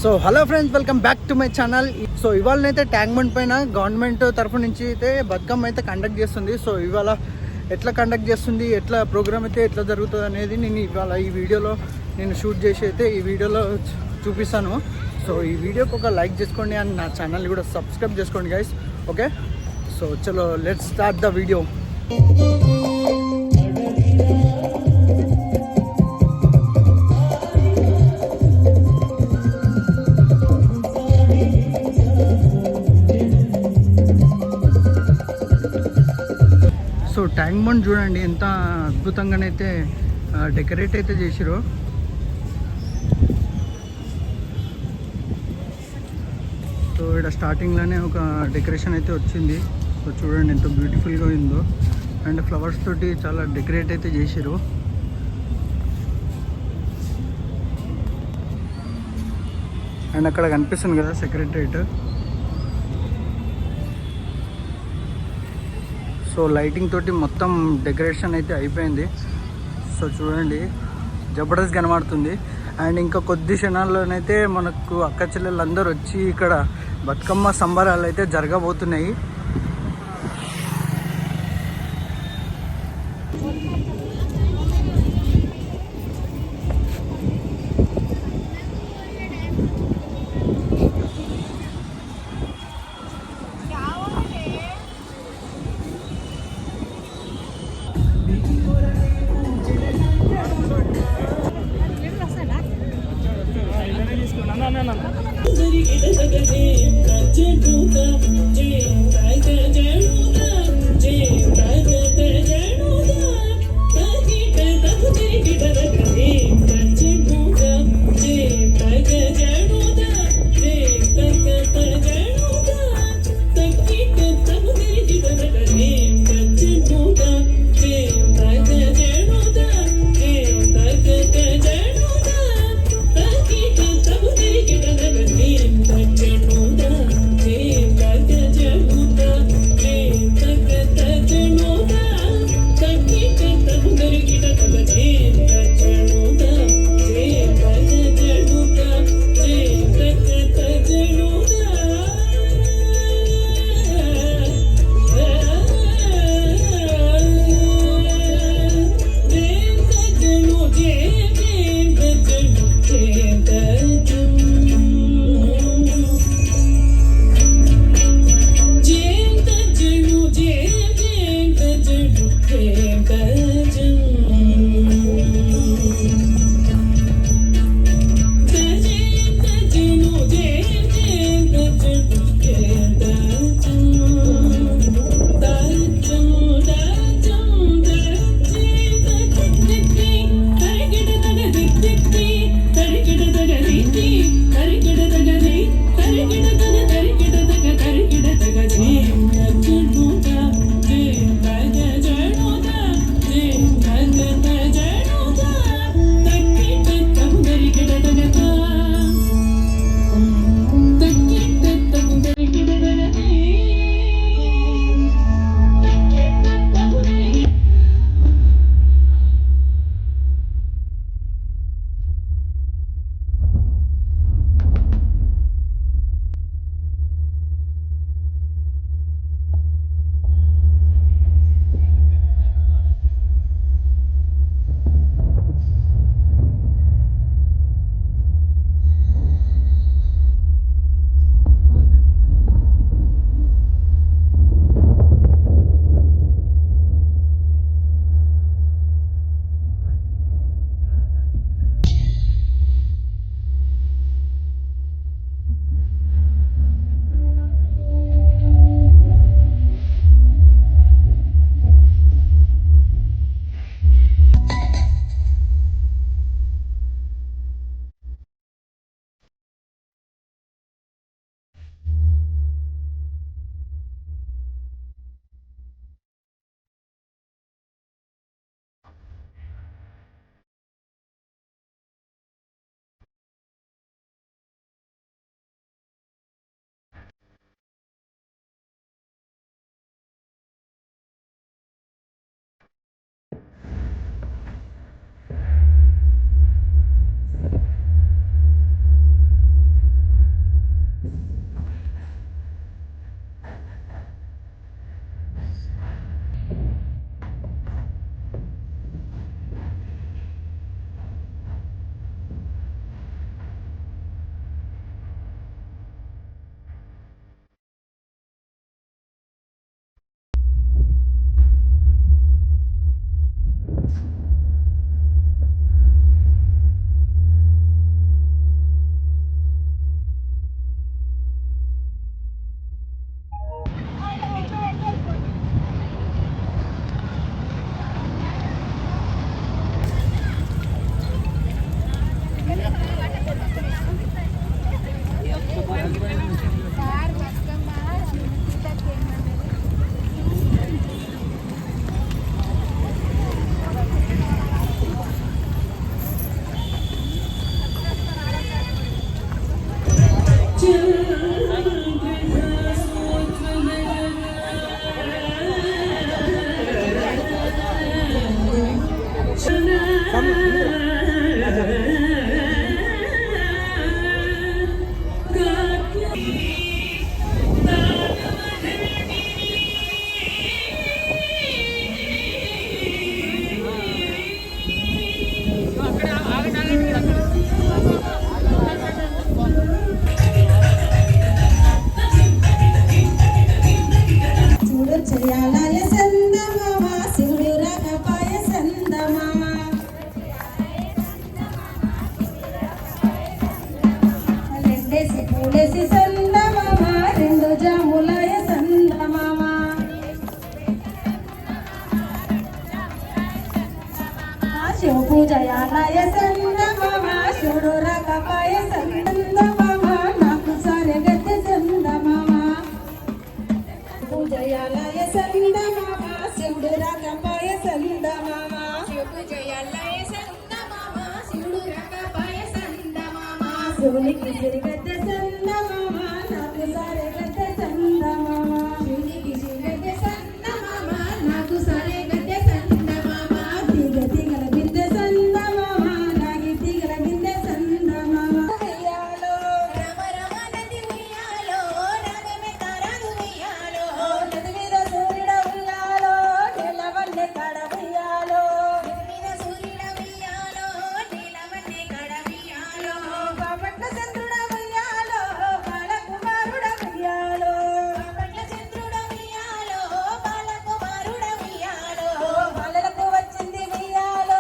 So hello friends, welcome back to my channel. So ఇవాళనైతే ట్యాంక్ బండ్ పైన government తరఫు నుంచి అయితే బతుకమ్మ అయితే కండక్ట్ చేస్తుంది. సో ఇవాళ ఎట్లా కండక్ట్ చేస్తుంది, ఎట్లా ప్రోగ్రామ్ అయితే ఎట్లా జరుగుతుంది అనేది నేను ఇవాళ ఈ వీడియోలో నేను షూట్ చేసి అయితే ఈ వీడియోలో చూపిస్తాను. సో ఈ వీడియోకి ఒక లైక్ చేసుకోండి అండ్ నా ఛానల్ని కూడా సబ్స్క్రైబ్ చేసుకోండి గైస్. ఓకే, సో చలో let's start the video. So tank bund చూడండి ఎంత అద్భుతంగానైతే డెకరేట్ అయితే చేసిరో. సో ఇక్కడ స్టార్టింగ్లోనే ఒక డెకరేషన్ అయితే వచ్చింది. సో చూడండి ఎంత బ్యూటిఫుల్గా ఉందో, అండ్ ఫ్లవర్స్ తోటి చాలా డెకరేట్ అయితే చేసిరు. అండ్ అక్కడ కనిపిస్తుంది కదా సెక్రటరేట్. సో లైటింగ్ తోటి మొత్తం డెకరేషన్ అయితే అయిపోయింది. సో చూడండి జబర్దస్త్ కనబడుతుంది. అండ్ ఇంకా కొద్ది క్షణాల్లోనైతే మనకు అక్క చెల్లెళ్ళందరూ వచ్చి ఇక్కడ బతుకమ్మ సంబరాలు అయితే జరగబోతున్నాయి. పూలేసి పూలేసి సందమామ రెండు జాములాయ సందమామ శివ పూజయాలయ సందమామ శివుడు రకపాయ సందమామ నాకు సారె గద్దె సందమామ పూజయాలయ సందమామ శివుడు రకపాయ సందమామ శివ పూజయాలయ సందమామ శివుడు రకపాయ సందమామ శివునికి సిరిగద్దె సందమామ నాకు సారె గద్దె సందమామ శివునికి సిరిగద్దె సందమామ నాకు సారె గద్దె సందమామ తీగ తీగల బిందె సందమామ నాగి తీగల బిందె సందమామ ఉయ్యాలో రామ రామ నది ఉయ్యాలో రాగమే తారాదు ఉయ్యాలో నది మీద సూర్యుడ ఉయ్యాలో నీలవన్నె కడ ఉయ్యాలో నది మీద సూర్యుడ ఉయ్యాలో నీలవన్నె కడ ఉయ్యాలో బాపట్ల చంద్రుడ ఉయ్యాలో బాలకుమారుడ ఉయ్యాలో బాపట్ల చంద్రుడ ఉయ్యాలో బాలకుమారుడ ఉయ్యాలో బాలలకు వచ్చింది ఉయ్యాలో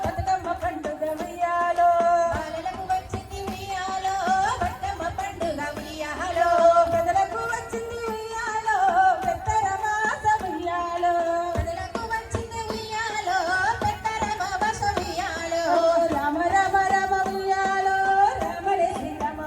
బతుకమ్మ పండుగ ఉయ్యాలో బాలలకు వచ్చింది ఉయ్యాలో బతుకమ్మ పండుగ ఉయ్యాలో పెదలకు వచ్చింది ఉయ్యాలో పెద్దర మాస ఉయ్యాలో పెదలకు వచ్చింది ఉయ్యాలో పెద్దర మాస ఉయ్యాలో రామ రామ రామ ఉయ్యాలో రామడే శ్రీరామ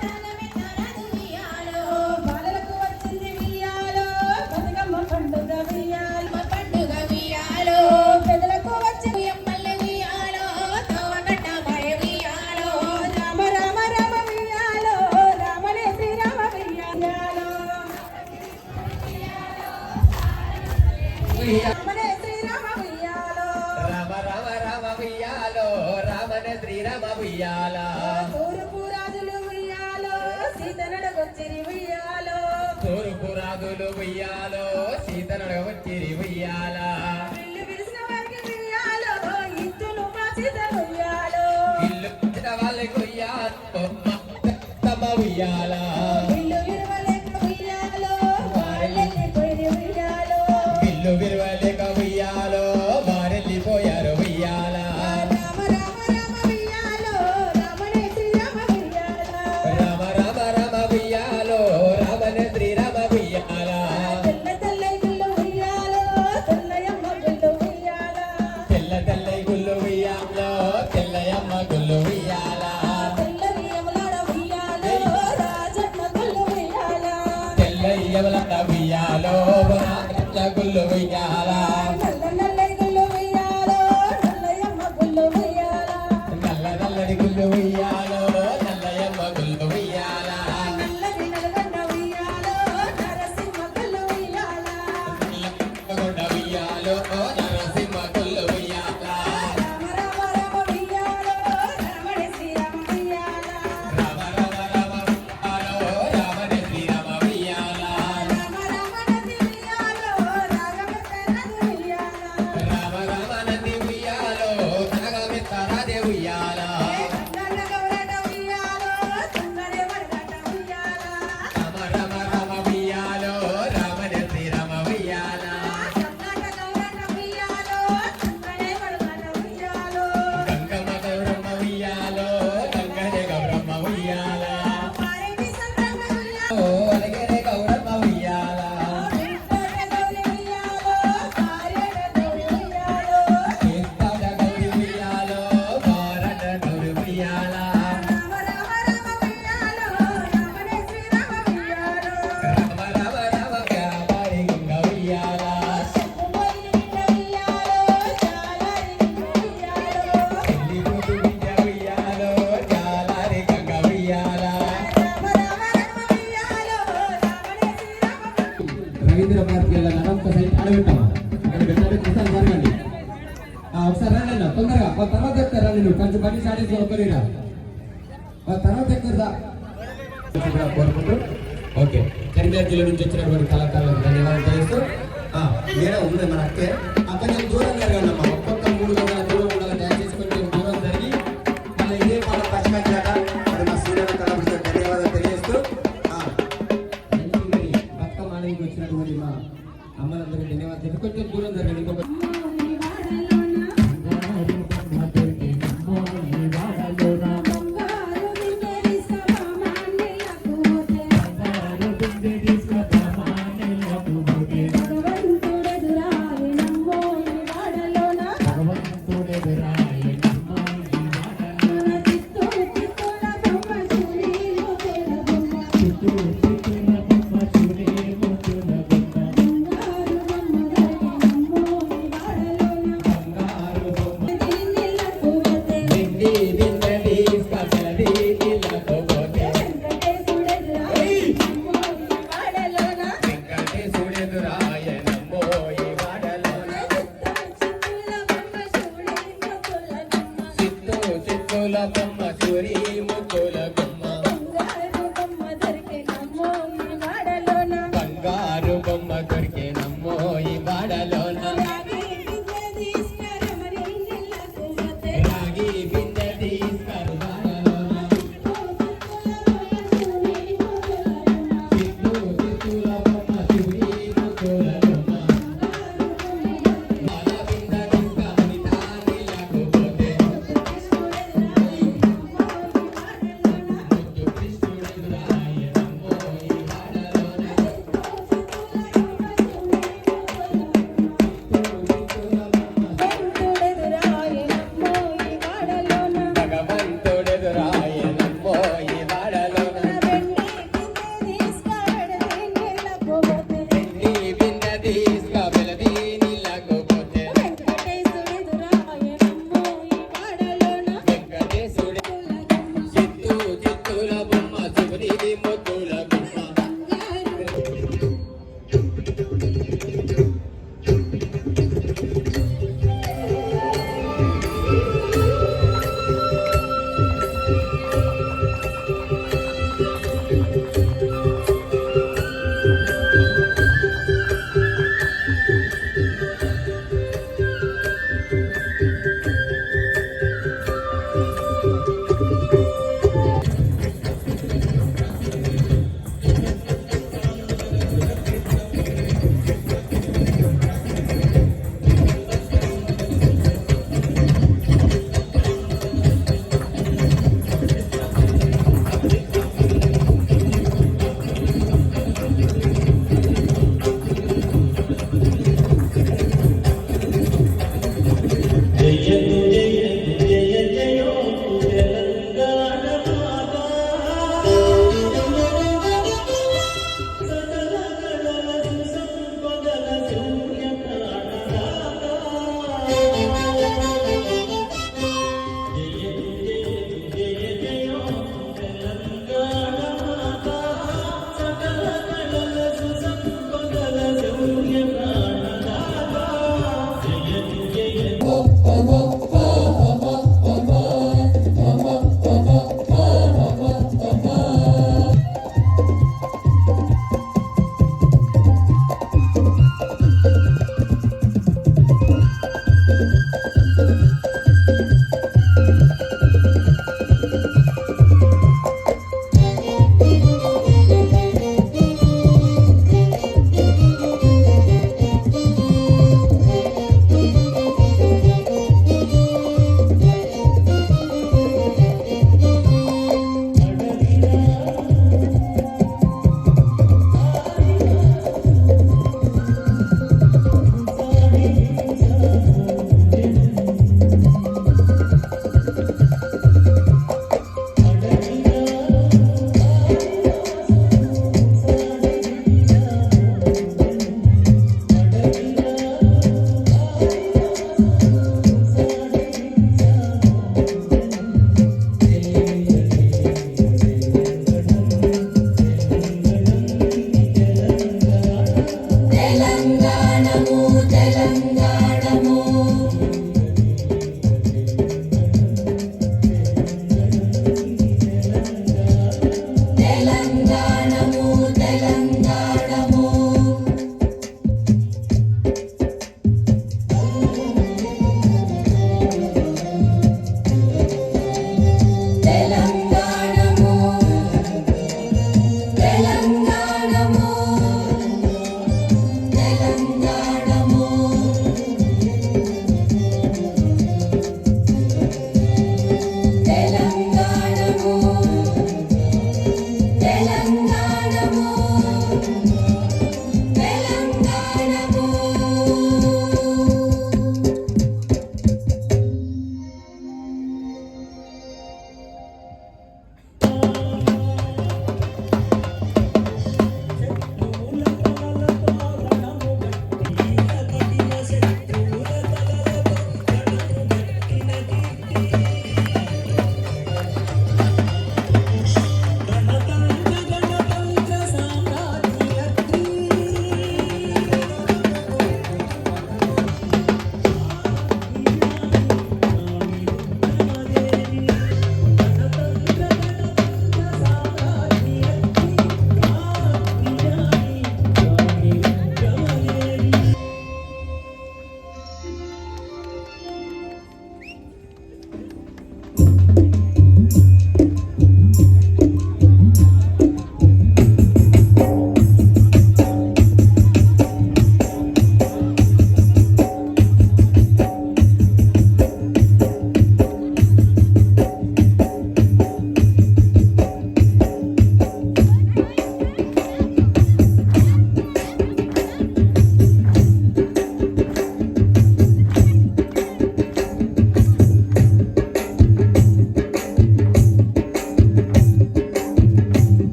నాగమే తారాదు ఉయ్యాలో బాలలకు వచ్చింది ఉయ్యాలో బతుకమ్మ పండుగ ఉయ్యాలో పండుగ ఉయ్యాలో పెదలకు వచ్చి ఉయ్యమ్మల్లె ఉయ్యాలో తోవగట్ట భయ ఉయ్యాలో రామ రామ రామ ఉయ్యాలో రామడే శ్రీరామ ఉయ్యాలో రామడే శ్రీరామ ఉయ్యాలో రామ రామ రామ ఉయ్యాలో రామన శ్రీరామ ఉయ్యాల తూర్పు రాజులు ఉయ్యాలో సీతనడగొచ్చిరి ఉయ్యాలో తూర్పు రాజులు ఉయ్యాలో సీతను వచ్చిరి ఉయ్యాల ఇల్లు విరిసిన వారికి ఉయ్యాలో ఇత్తులు మా సీత ఉయ్యాలో ఇల్లు పుట్టిన వాళ్ళకి ఉయ్యాలో తమ ఉయ్యాల ఇల్లు విరవలేక ఉయ్యాలో వారెళ్ళి పోయి ఉయ్యాలో ఇల్లు విరవలేక ఉయ్యాలో వారెళ్ళిపోయారు ఉయ్యాల రామ రామ రామ ఉయ్యాలో రామడే శ్రీరామ ఉయ్యాలో రామ రామ రామ ఉయ్యాలో రామన శ్రీరామ ఉయ్యాల తెల్ల తెల్ల ఇల్లు ఉయ్యాలో తెల్లయమ్మ గుళ్ళు ఉయ్యాలో తెల్ల తెల్ల గుళ్ళు ఉయ్యాలో తెల్లయమ్మ గుళ్ళు ఉయ్యాల తెల్లని యమలాడ ఉయ్యాలో రాజమ్మ గుళ్ళు ఉయ్యాలో తెల్లయ్యవలట ఉయ్యాలో రాజ గుళ్ళు ఉయ్యాల నల్ల నల్ల గుళ్ళు ఉయ్యాలో నల్లయమ్మ గుళ్ళు ఉయ్యాలో నల్ల నల్లడి గుళ్ళు ఉయ్యాలో నల్లయమ్మ గుళ్ళు ఉయ్యాల నల్లది నల్గొండ ఉయ్యాలో నరసింహ గుళ్ళు ఉయ్యాలో కొండ ఉయ్యాలో నరసింహ గుళ్ళు ఉయ్యాల రామ రామ రామ ఉయ్యాలో రామడే శ్రీరామ ఉయ్యాలో రామ రామ రామ ఉయ్యాలో రామనే శ్రీరామ ఉయ్యాల రామ రామ నది ఉయ్యాలో రాగమెత్తనది ఉయ్యాలో రామ రామ నంది ఉయ్యాలో నాగమెత్తరాదే ఉయ్యాల గంగన్న గౌరట ఉయ్యాలో తుంగడే వడగట ఉయ్యాలో రామ రామ రామ ఉయ్యాలో రామనే శ్రీరామ ఉయ్యాల గంగన్న గౌరట ఉయ్యాలో తుంగడే వడగట ఉయ్యాలో గంగమ్మ గౌరమ్మ ఉయ్యాలో గంగనే గౌరమ్మ ఉయ్యాల పారేటి సంద్రమ్మ ఉయ్యాలో ఓ అలగనే గౌరమ్మ ఉయ్యాల ఇంకోట గౌరి ఉయ్యాలో పారేట గౌరి ఉయ్యాలో తీర్థాడ గౌరి ఉయ్యాలో భారత గౌరి ఉయ్యాల రామ రామ రామ ఉయ్యాలో రామడే శ్రీరామ ఉయ్యాలో రామ రామ రామ వ్యాపారి గంగ ఉయ్యాల చెప్పుమోయి నిండ ఉయ్యాలో చాలారి నిండు ఉయ్యాలో పెళ్లి కూతు బిడ్డ ఉయ్యాలో జాలారి గంగ ఉయ్యాల రామ రామ రామ ఉయ్యాలో రామడే శ్రీరామ రవీంద్ర భారతి ఒకసారి అడగట్టామా అక్కడ పెట్టాలి ఒకసారి జరగండి ఒకసారి రండి అన్న తొందరగా ఆ తర్వాత చెప్తారా నేను కొంచెం పని స్టార్ట్ చేసి ఒకరిరా ఆ తర్వాత ఎక్కువ కోరుకుంటూ ఓకే కరీంనగర్ జిల్లా నుంచి వచ్చినటువంటి కళాకారులకు ధన్యవాదాలు తెలుస్తూ వేరే ఉంది మన అక్కే కొంచెం దూరం జరగండమ్మా ఒక్కొక్క 3 గంటల దూరం ఉండాలి దయచేసి కొంచెం దూరం జరిగి మళ్ళీ ఇదే మన పశ్చిమేట మరి మా సూర్యన కళాకారులకు ధన్యవాదాలు తెలియజేస్తూ బతుకమ్మ ఆలయంకి వచ్చినటువంటి మా అమ్మలందరికీ ధన్యవాదాలు కొంచెం దూరం జరగండి ఇంకొక బంగారు విందె విశ్వమామ నీళ్ళతో పోతే వెంకటేశుడెదురాయనమ్మో ఈ వాడలోన చిత్తూ చిత్తుల బొమ్మ చూరి ముక్కుల బొమ్మ బంగారు బొమ్మ దొరికేనమ్మో ఈ వాడలోన రాగి బిందె తీసుకరు వాడలోన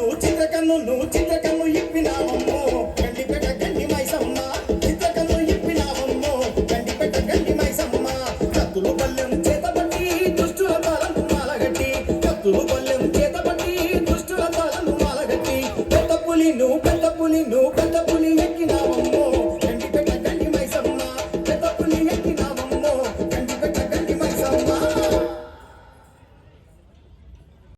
నువ్వు చింతకన్ను ఇప్పినావమ్మో గండిపేట గండి మైసమ్మ చింతకన్ను ఇప్పినావమ్మో గండిపేట గండి మైసమ్మ కత్తులు పల్లెం చేతబట్టి దుష్టుల పాలను మాలగట్టి కత్తులు పల్లెం చేతబట్టి దుష్టుల పాలను మాలగట్టి పెద్ద పులి నువ్వు